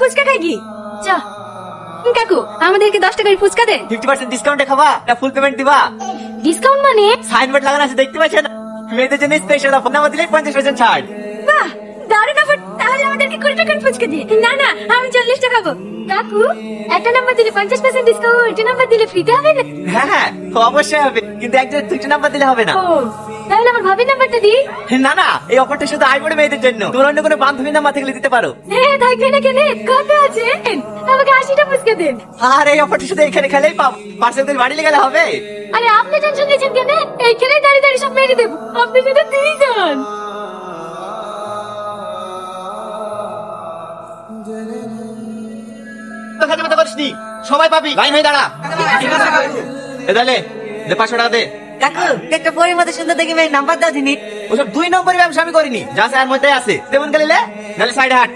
ফুচকা খাই কি? চ কাকু, আমাদেরকে 10 টাকার ফুচকা দে। 50% ডিসকাউন্টে খাবা না ফুল পেমেন্ট দিবা? ডিসকাউন্ট মানে? সাইনবোর্ড লাগানো আছে দেখতে পাচ্ছেন? মেয়েদের জন্য স্পেশাল অফার, নাম্বার দিলে 50% ছাড়। বাহ, দারুণ অফার। তাহলে আমাদেরকে 20 টাকার ফুচকা দে। না না, আমি 40 টাকা খাবো। কাকু, একটা নাম্বার দিলে 50% ডিসকাউন্ট, একটা নাম্বার দিলে ফ্রিতে হবে না? হ্যাঁ অবশ্যই হবে, কিন্তু একজন 2টা নাম্বার দিলে হবে না। ও, তাহলে আমার ভাবির নাম্বারটা দি। না না, এই অফারটা শুধু আইবড় মেয়েদের জন্য, তোর অন্য কোনো বান্ধবী নাম্বার থেকে দিতে পারো। হ্যাঁ, থাকবে না কেন? কত আছে? আমাকে 80টা ফুচকা দেন। আর এই অফারটা শুধু এখানে খেলেই পাবো, পার্সেল করে বাড়ি গেলে হবে। আরে আপনি টেনশন নিয়েছেন কেন? এইখানে দাঁড়িয়ে দাঁড়িয়ে সব মেরে দেবো। আপনি শুধু দিয়ে যান। কথা বলিসনি, সময় পাবি, লাইন হয়ে দাঁড়া। এ তাহলে 500 টাকা দে। কাকু, একটা পরের মতো সুন্দর দেখে মেয়ে নাম্বার দাও দিনি। ওসব 2 নম্বরের ব্যবসা আমি করিনি, যা আছে এর মধ্যে আছে, তেমন গেলে নাহলে সাইড হাট।